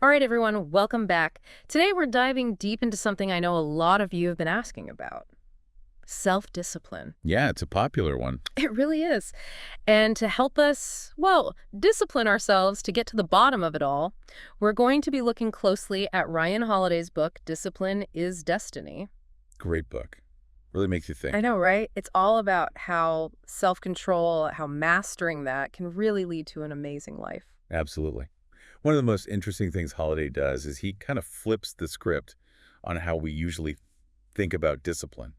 All right, everyone, welcome back. Today we're diving deep into something I know a lot of you have been asking about. Self-discipline. Yeah, it's a popular one. It really is. And to help us, well, discipline ourselves to get to the bottom of it all, we're going to be looking closely at Ryan Holiday's book, Discipline is Destiny. Great book. Really makes you think. I know, right? It's all about how self-control, how mastering that can really lead to an amazing life. Absolutely. One of the most interesting things Holiday does is he kind of flips the script on how we usually think about discipline.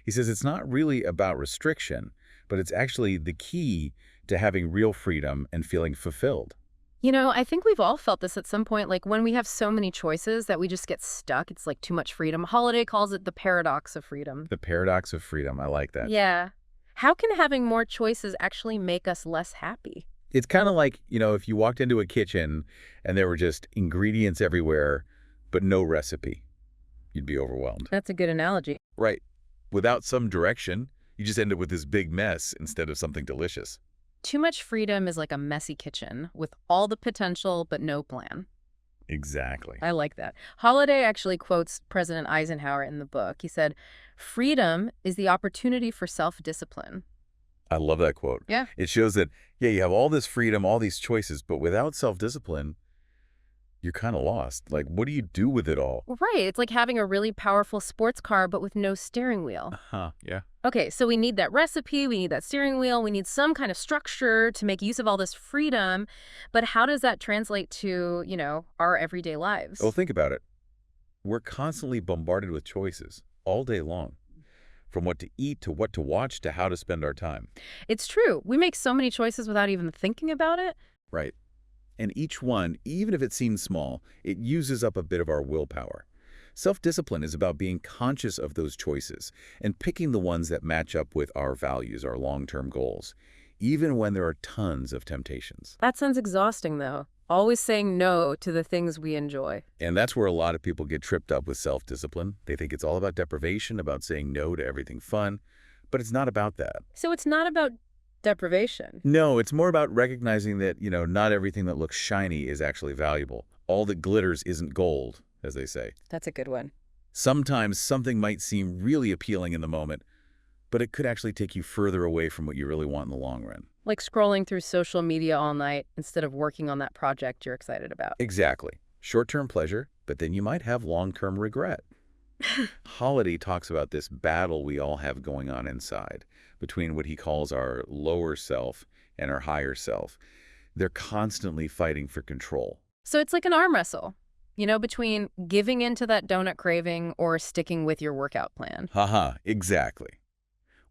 He says it's not really about restriction, but it's actually the key to having real freedom and feeling fulfilled. You know, I think we've all felt this at some point, like when we have so many choices that we just get stuck. It's like too much freedom. Holiday calls it the paradox of freedom. The paradox of freedom. I like that. Yeah. How can having more choices actually make us less happy? It's kind of like, if you walked into a kitchen and there were just ingredients everywhere, but no recipe, you'd be overwhelmed. That's a good analogy. Right. Without some direction, you just end up with this big mess instead of something delicious. Too much freedom is like a messy kitchen with all the potential but no plan. Exactly. I like that. Holiday actually quotes President Eisenhower in the book. He said, "Freedom is the opportunity for self-discipline." I love that quote. Yeah. It shows that, you have all this freedom, all these choices, but without self-discipline, you're kind of lost. Like, what do you do with it all? Right. It's like having a really powerful sports car but with no steering wheel. Yeah. Okay, so we need that recipe, we need that steering wheel, we need some kind of structure to make use of all this freedom. But how does that translate to, our everyday lives? Well, think about it. We're constantly bombarded with choices all day long, from what to eat to what to watch to how to spend our time. It's true. We make so many choices without even thinking about it. Right. And each one, even if it seems small, it uses up a bit of our willpower. Self-discipline is about being conscious of those choices and picking the ones that match up with our values, our long-term goals, even when there are tons of temptations. That sounds exhausting, though. Always saying no to the things we enjoy. And that's where a lot of people get tripped up with self-discipline. They think it's all about deprivation, about saying no to everything fun, but it's not about that. So it's not about deprivation. No, it's more about recognizing that, not everything that looks shiny is actually valuable. All that glitters isn't gold, as they say. That's a good one. Sometimes something might seem really appealing in the moment, but it could actually take you further away from what you really want in the long run. Like scrolling through social media all night instead of working on that project you're excited about. Exactly. Short-term pleasure, but then you might have long-term regret. Holiday talks about this battle we all have going on inside between what he calls our lower self and our higher self. They're constantly fighting for control. So it's like an arm wrestle, between giving into that donut craving or sticking with your workout plan. Exactly.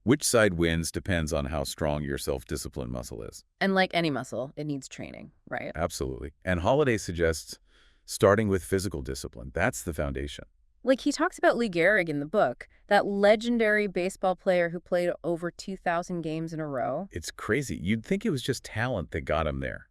Which side wins depends on how strong your self-discipline muscle is. And like any muscle, it needs training, right? Absolutely. And Holiday suggests starting with physical discipline. That's the foundation. Like he talks about Gehrig in the book, that legendary baseball player who played over 2,000 games in a row. It's crazy. You'd think it was just talent that got him there,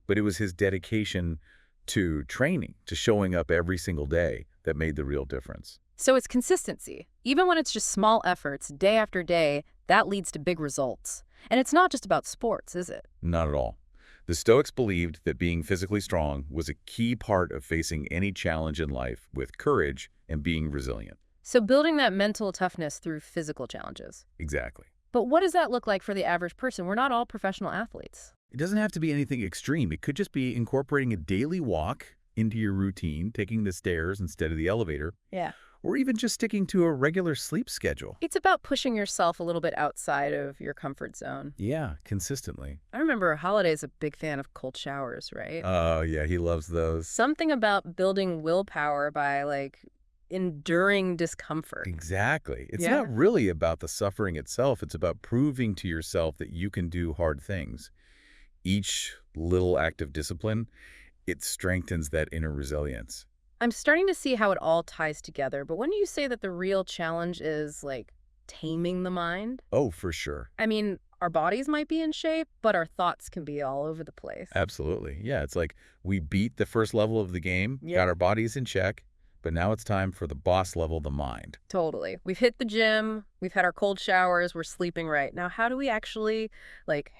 but it was his dedication to training, to showing up every single day that made the real difference. So it's consistency. Even when it's just small efforts, day after day, that leads to big results. And it's not just about sports, is it? Not at all. The Stoics believed that being physically strong was a key part of facing any challenge in life with courage and being resilient. So building that mental toughness through physical challenges. Exactly. But what does that look like for the average person? We're not all professional athletes. It doesn't have to be anything extreme. It could just be incorporating a daily walk into your routine, taking the stairs instead of the elevator. Yeah. Or even just sticking to a regular sleep schedule. It's about pushing yourself a little bit outside of your comfort zone. Yeah, consistently. I remember Holiday's a big fan of cold showers, right? Oh, yeah, he loves those. Something about building willpower by, enduring discomfort. Exactly. It's Yeah. not really about the suffering itself. It's about proving to yourself that you can do hard things. Each little act of discipline, it strengthens that inner resilience. I'm starting to see how it all ties together, but wouldn't you say that the real challenge is, taming the mind? Oh, for sure. I mean, our bodies might be in shape, but our thoughts can be all over the place. Absolutely. Yeah, it's like we beat the first level of the game, Yeah. got our bodies in check, but now it's time for the boss level, the mind. Totally. We've hit the gym, we've had our cold showers, we're sleeping right. Now, how do we actually,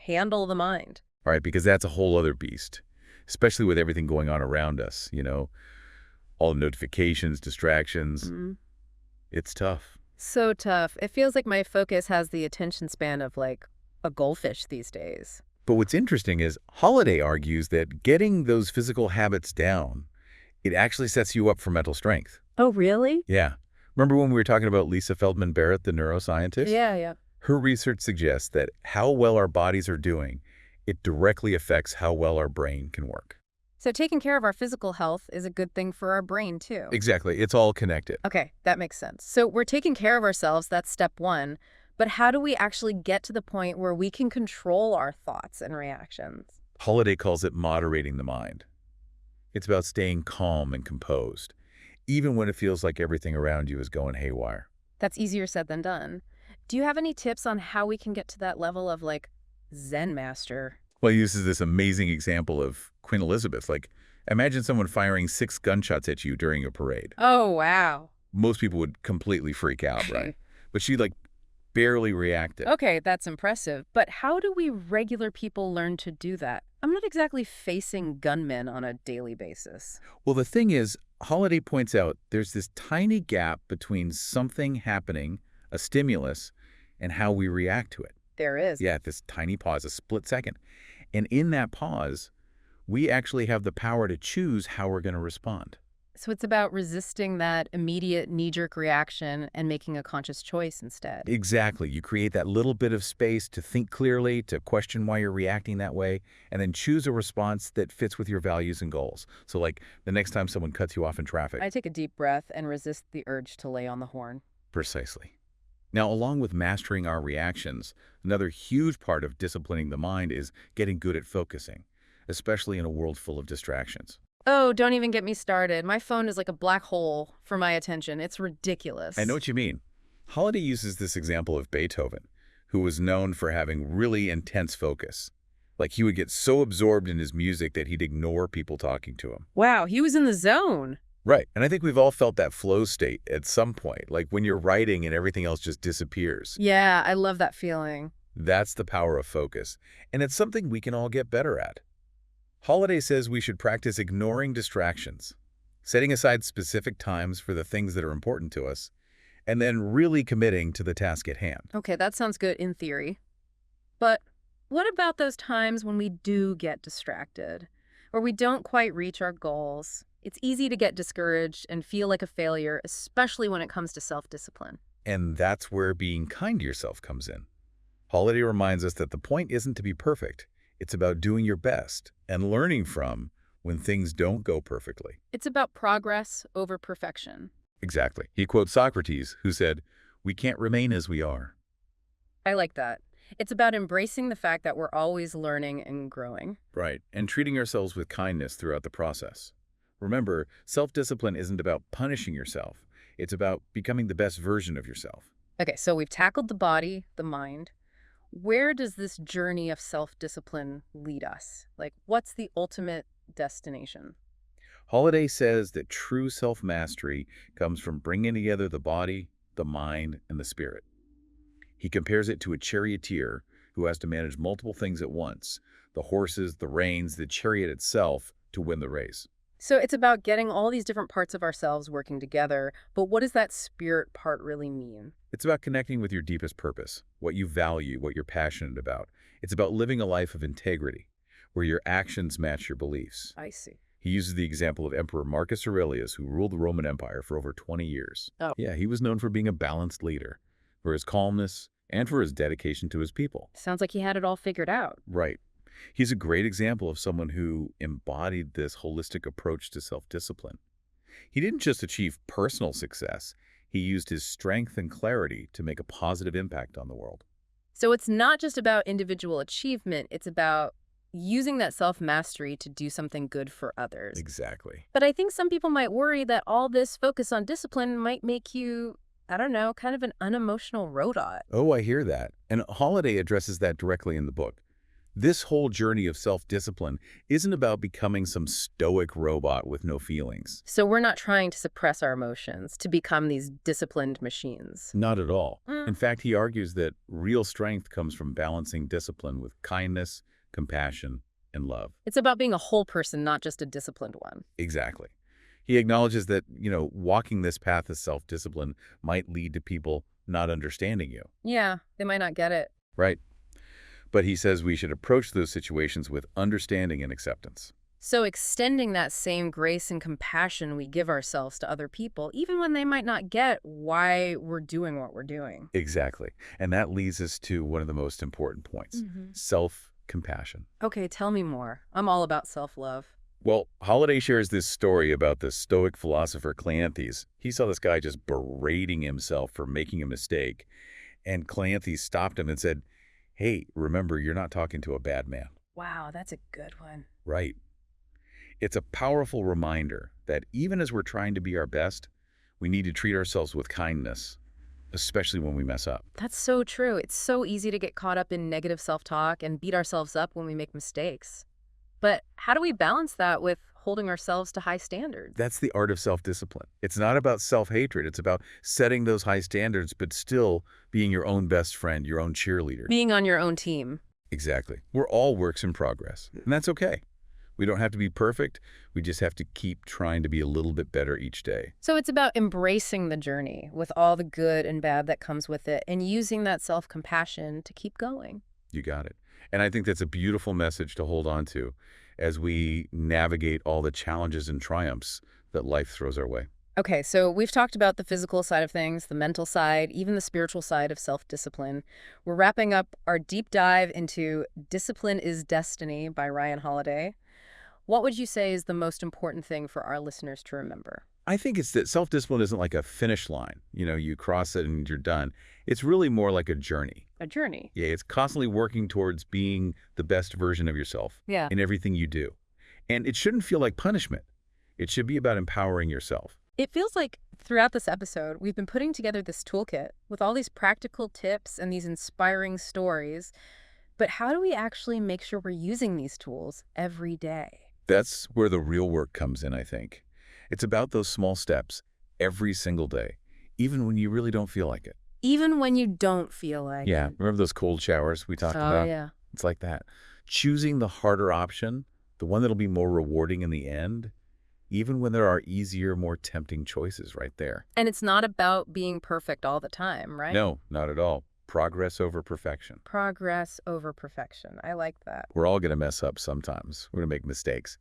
handle the mind? All right, because that's a whole other beast. especially with everything going on around us, all the notifications, distractions. Mm. It's tough. So tough. It feels like my focus has the attention span of like a goldfish these days. But what's interesting is Holiday argues that getting those physical habits down, it actually sets you up for mental strength. Oh, really? Yeah. Remember when we were talking about Lisa Feldman Barrett, the neuroscientist? Yeah, yeah. Her research suggests that how well our bodies are doing, it directly affects how well our brain can work. So taking care of our physical health is a good thing for our brain, too. Exactly. It's all connected. Okay, that makes sense. So we're taking care of ourselves, that's step one. But how do we actually get to the point where we can control our thoughts and reactions? Holiday calls it moderating the mind. It's about staying calm and composed, even when it feels like everything around you is going haywire. That's easier said than done. Do you have any tips on how we can get to that level of, like, Zen master? Well, he uses this amazing example of Queen Elizabeth. Like, imagine someone firing 6 gunshots at you during a parade. Oh, wow. Most people would completely freak out, right? But she, barely reacted. Okay, that's impressive. But how do we regular people learn to do that? I'm not exactly facing gunmen on a daily basis. Well, the thing is, Holiday points out there's this tiny gap between something happening, a stimulus, and how we react to it. There is. Yeah, this tiny pause, a split second. And in that pause, we actually have the power to choose how we're going to respond. So it's about resisting that immediate knee-jerk reaction and making a conscious choice instead. Exactly. You create that little bit of space to think clearly, to question why you're reacting that way, and then choose a response that fits with your values and goals. So like the next time someone cuts you off in traffic. I take a deep breath and resist the urge to lay on the horn. Precisely. Now, along with mastering our reactions, another huge part of disciplining the mind is getting good at focusing, especially in a world full of distractions. Oh, don't even get me started. My phone is like a black hole for my attention. It's ridiculous. I know what you mean. Holiday uses this example of Beethoven, who was known for having really intense focus. Like he would get so absorbed in his music that he'd ignore people talking to him. Wow, he was in the zone. Right. And I think we've all felt that flow state at some point, like when you're writing and everything else just disappears. Yeah, I love that feeling. That's the power of focus. And it's something we can all get better at. Holiday says we should practice ignoring distractions, setting aside specific times for the things that are important to us, and then really committing to the task at hand. Okay, that sounds good in theory. But what about those times when we do get distracted, or we don't quite reach our goals? It's easy to get discouraged and feel like a failure, especially when it comes to self-discipline. And that's where being kind to yourself comes in. Holiday reminds us that the point isn't to be perfect. It's about doing your best and learning from when things don't go perfectly. It's about progress over perfection. Exactly. He quotes Socrates, who said, "We can't remain as we are." I like that. It's about embracing the fact that we're always learning and growing. Right. And treating ourselves with kindness throughout the process. Remember, self-discipline isn't about punishing yourself. It's about becoming the best version of yourself. Okay, so we've tackled the body, the mind. Where does this journey of self-discipline lead us? Like, what's the ultimate destination? Holiday says that true self-mastery comes from bringing together the body, the mind, and the spirit. He compares it to a charioteer who has to manage multiple things at once, the horses, the reins, the chariot itself, to win the race. So it's about getting all these different parts of ourselves working together, but what does that spirit part really mean? It's about connecting with your deepest purpose, what you value, what you're passionate about. It's about living a life of integrity, where your actions match your beliefs. I see. He uses the example of Emperor Marcus Aurelius, who ruled the Roman Empire for over 20 years. Oh. Yeah, he was known for being a balanced leader, for his calmness, and for his dedication to his people. Sounds like he had it all figured out. Right. He's a great example of someone who embodied this holistic approach to self-discipline. He didn't just achieve personal success, he used his strength and clarity to make a positive impact on the world. So it's not just about individual achievement, it's about using that self-mastery to do something good for others. Exactly. But I think some people might worry that all this focus on discipline might make you, I don't know, kind of an unemotional rodot. Oh, I hear that. And Holiday addresses that directly in the book. This whole journey of self-discipline isn't about becoming some stoic robot with no feelings. So we're not trying to suppress our emotions to become these disciplined machines. Not at all. Mm. In fact, he argues that real strength comes from balancing discipline with kindness, compassion, and love. It's about being a whole person, not just a disciplined one. Exactly. He acknowledges that, walking this path of self-discipline might lead to people not understanding you. Yeah, they might not get it. Right. But he says we should approach those situations with understanding and acceptance. So extending that same grace and compassion we give ourselves to other people, even when they might not get why we're doing what we're doing. Exactly. And that leads us to one of the most important points, self-compassion. Okay, tell me more. I'm all about self-love. Well, Holiday shares this story about the Stoic philosopher Cleanthes. He saw this guy just berating himself for making a mistake, and Cleanthes stopped him and said, "Hey, remember, you're not talking to a bad man." Wow, that's a good one. Right. It's a powerful reminder that even as we're trying to be our best, we need to treat ourselves with kindness, especially when we mess up. That's so true. It's so easy to get caught up in negative self-talk and beat ourselves up when we make mistakes. But how do we balance that with holding ourselves to high standards? That's the art of self-discipline. It's not about self-hatred. It's about setting those high standards, but still being your own best friend, your own cheerleader. Being on your own team. Exactly. We're all works in progress, and that's okay. We don't have to be perfect. We just have to keep trying to be a little bit better each day. So it's about embracing the journey with all the good and bad that comes with it and using that self-compassion to keep going. You got it. And I think that's a beautiful message to hold on to as we navigate all the challenges and triumphs that life throws our way. Okay, so we've talked about the physical side of things, the mental side, even the spiritual side of self-discipline. We're wrapping up our deep dive into Discipline is Destiny by Ryan Holiday. What would you say is the most important thing for our listeners to remember? I think it's that self-discipline isn't like a finish line. You cross it and you're done. It's really more like a journey. A journey. Yeah, it's constantly working towards being the best version of yourself in everything you do. And it shouldn't feel like punishment. It should be about empowering yourself. It feels like throughout this episode, we've been putting together this toolkit with all these practical tips and these inspiring stories. But how do we actually make sure we're using these tools every day? That's where the real work comes in, I think. It's about those small steps every single day, even when you really don't feel like it. Even when you don't feel like it. Yeah, remember those cold showers we talked about? Oh, yeah. It's like that. Choosing the harder option, the one that'll be more rewarding in the end, even when there are easier, more tempting choices right there. And it's not about being perfect all the time, right? No, not at all. Progress over perfection. Progress over perfection. I like that. We're all going to mess up sometimes. We're going to make mistakes.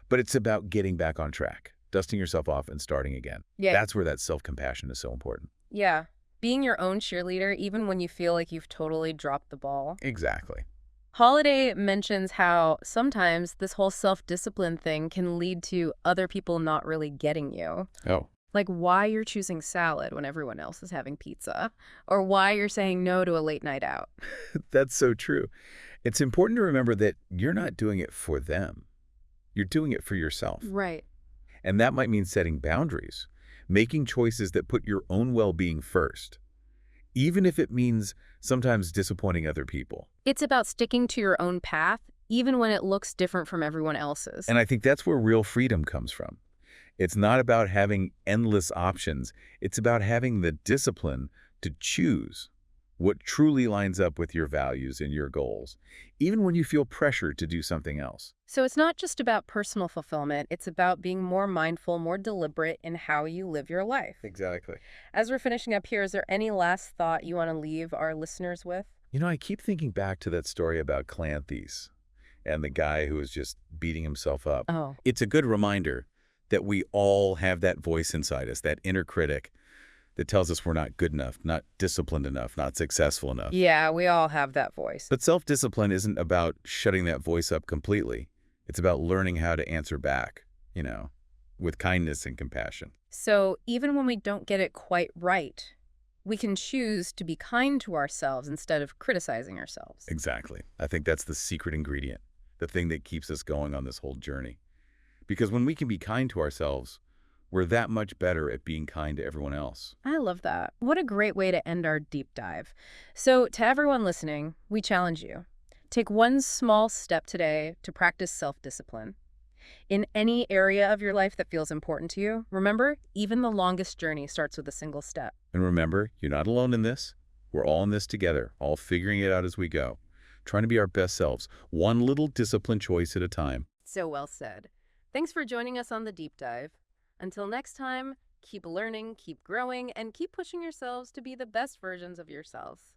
But it's about getting back on track, dusting yourself off and starting again. Yeah. That's where that self-compassion is so important. Yeah. Being your own cheerleader, even when you feel like you've totally dropped the ball. Exactly. Holiday mentions how sometimes this whole self-discipline thing can lead to other people not really getting you. Oh. Like why you're choosing salad when everyone else is having pizza, or why you're saying no to a late night out. That's so true. It's important to remember that you're not doing it for them. You're doing it for yourself. Right. And that might mean setting boundaries, making choices that put your own well-being first, even if it means sometimes disappointing other people. It's about sticking to your own path, even when it looks different from everyone else's. And I think that's where real freedom comes from. It's not about having endless options. It's about having the discipline to choose what truly lines up with your values and your goals, even when you feel pressure to do something else. So it's not just about personal fulfillment. It's about being more mindful, more deliberate in how you live your life. Exactly. As we're finishing up here, is there any last thought you want to leave our listeners with? I keep thinking back to that story about Cleanthes and the guy who was just beating himself up. Oh. It's a good reminder that we all have that voice inside us, that inner critic that tells us we're not good enough, not disciplined enough, not successful enough. Yeah, we all have that voice. But self-discipline isn't about shutting that voice up completely. It's about learning how to answer back, with kindness and compassion. So even when we don't get it quite right, we can choose to be kind to ourselves instead of criticizing ourselves. Exactly. I think that's the secret ingredient, the thing that keeps us going on this whole journey. Because when we can be kind to ourselves, we're that much better at being kind to everyone else. I love that. What a great way to end our deep dive. So to everyone listening, we challenge you. Take one small step today to practice self-discipline. In any area of your life that feels important to you, remember, even the longest journey starts with a single step. And remember, you're not alone in this. We're all in this together, all figuring it out as we go. trying to be our best selves, one little discipline choice at a time. So well said. Thanks for joining us on the deep dive. Until next time, keep learning, keep growing, and keep pushing yourselves to be the best versions of yourselves.